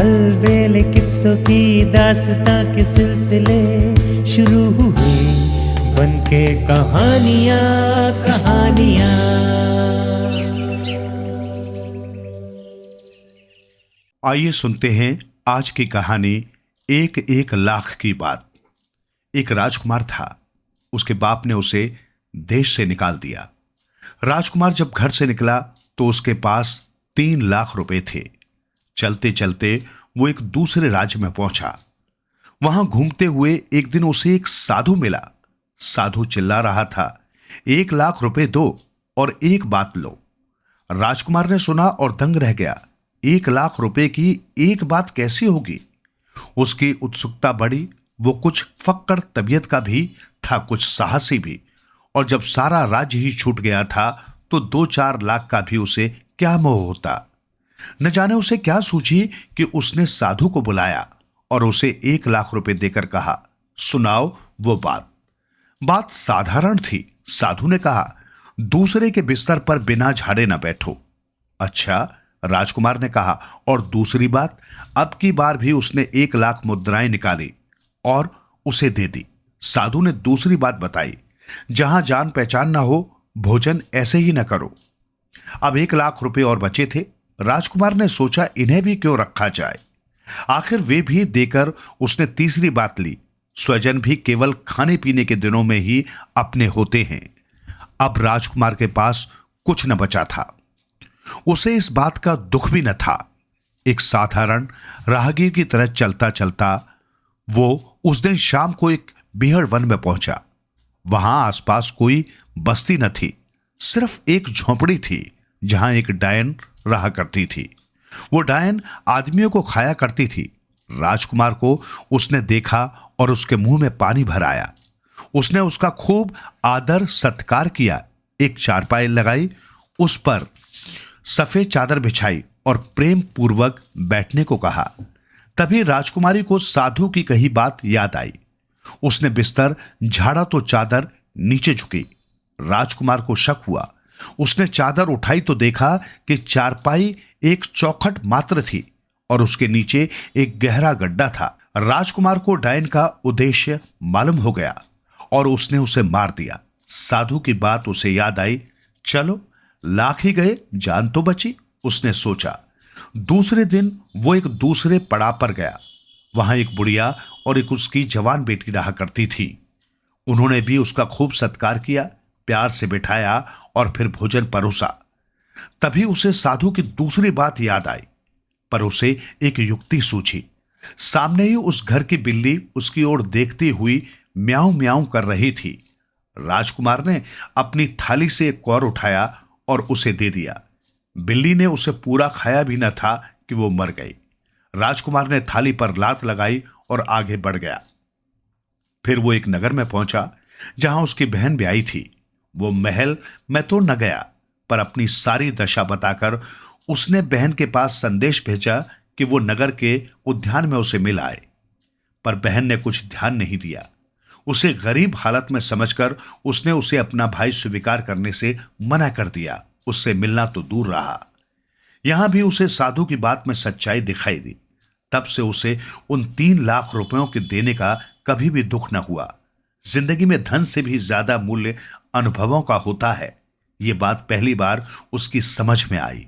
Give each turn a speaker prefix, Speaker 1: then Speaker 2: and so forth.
Speaker 1: अलबेले किस्सों की दास्तां के सिलसिले शुरू हुए बनके कहानियां कहानियां।
Speaker 2: आइए सुनते हैं आज की कहानी एक एक लाख की बात। एक राजकुमार था। उसके बाप ने उसे देश से निकाल दिया। राजकुमार जब घर से निकला तो उसके पास 3 लाख रुपए थे। चलते चलते वो एक दूसरे राज्य में पहुंचा। वहां घूमते हुए एक दिन उसे एक साधु मिला। साधु चिल्ला रहा था, 1 लाख रुपए दो और एक बात लो। राजकुमार ने सुना और दंग रह गया। 1 लाख रुपए की एक बात कैसी होगी? उसकी उत्सुकता बढ़ी। वो कुछ फक्कड़ तबीयत का भी था, कुछ साहसी भी। और जब सारा राज्य ही छूट गया था तो 2-4 लाख का भी उसे क्या मोह होता। न जाने उसे क्या सूझी कि उसने साधु को बुलाया और उसे 1 लाख रुपए देकर कहा, सुनाओ वो बात। बात साधारण थी। साधु ने कहा, दूसरे के बिस्तर पर बिना झाड़े न बैठो। अच्छा, राजकुमार ने कहा, और दूसरी बात? अब की बार भी उसने 1 लाख मुद्राएं निकाली और उसे दे दी। साधु ने दूसरी बात बताई, जहां जान पहचान ना हो, भोजन ऐसे ही न करो। अब 1 लाख रुपए और बचे थे। राजकुमार ने सोचा, इन्हें भी क्यों रखा जाए। आखिर वे भी देकर उसने तीसरी बात ली, स्वजन भी केवल खाने पीने के दिनों में ही अपने होते हैं। अब राजकुमार के पास कुछ न बचा था। उसे इस बात का दुख भी न था। एक साधारण राहगीर की तरह चलता चलता वो उस दिन शाम को एक बीहड़ वन में पहुंचा। वहां आसपास कोई बस्ती न थी, सिर्फ एक झोंपड़ी थी जहां एक डायन रहा करती थी। वो डायन आदमियों को खाया करती थी। राजकुमार को उसने देखा और उसके मुंह में पानी भर आया। उसने उसका खूब आदर सत्कार किया। एक चारपाई लगाई, उस पर सफेद चादर बिछाई और प्रेम पूर्वक बैठने को कहा। तभी राजकुमारी को साधु की कही बात याद आई। उसने बिस्तर झाड़ा तो चादर नीचे झुकी। राजकुमार को शक हुआ। उसने चादर उठाई तो देखा कि चारपाई एक चौखट मात्र थी और उसके नीचे एक गहरा गड्ढा था। राजकुमार को डायन का उद्देश्य मालूम हो गया और उसने उसे मार दिया। साधु की बात उसे याद आई। चलो, लाख ही गए, जान तो बची, उसने सोचा। दूसरे दिन वो एक दूसरे पड़ाव पर गया। वहां एक बुढ़िया और एक उसकी जवान बेटी रहा करती थी। उन्होंने भी उसका खूब सत्कार किया, प्यार से बिठाया और फिर भोजन परोसा। तभी उसे साधु की दूसरी बात याद आई, पर उसे एक युक्ति सूझी। सामने ही उस घर की बिल्ली उसकी ओर देखती हुई म्याऊं म्याऊं कर रही थी। राजकुमार ने अपनी थाली से एक कौर उठाया और उसे दे दिया। बिल्ली ने उसे पूरा खाया भी न था कि वो मर गई। राजकुमार ने थाली पर लात लगाई और आगे बढ़ गया। फिर वो एक नगर में पहुंचा जहां उसकी बहन ब्याही थी। वो महल में तो न गया, पर अपनी सारी दशा बताकर उसने बहन के पास संदेश भेजा कि वो नगर के उद्यान में उसे मिल आए। पर बहन ने कुछ ध्यान नहीं दिया। उसे गरीब हालत में समझकर उसने उसे अपना भाई स्वीकार करने से मना कर दिया। उससे मिलना तो दूर रहा। यहां भी उसे साधु की बात में सच्चाई दिखाई दी। तब से उसे उन 3 लाख रुपयों के देने का कभी भी दुख न हुआ। जिंदगी में धन से भी ज्यादा मूल्य अनुभवों का होता है। ये बात पहली बार उसकी समझ में आई।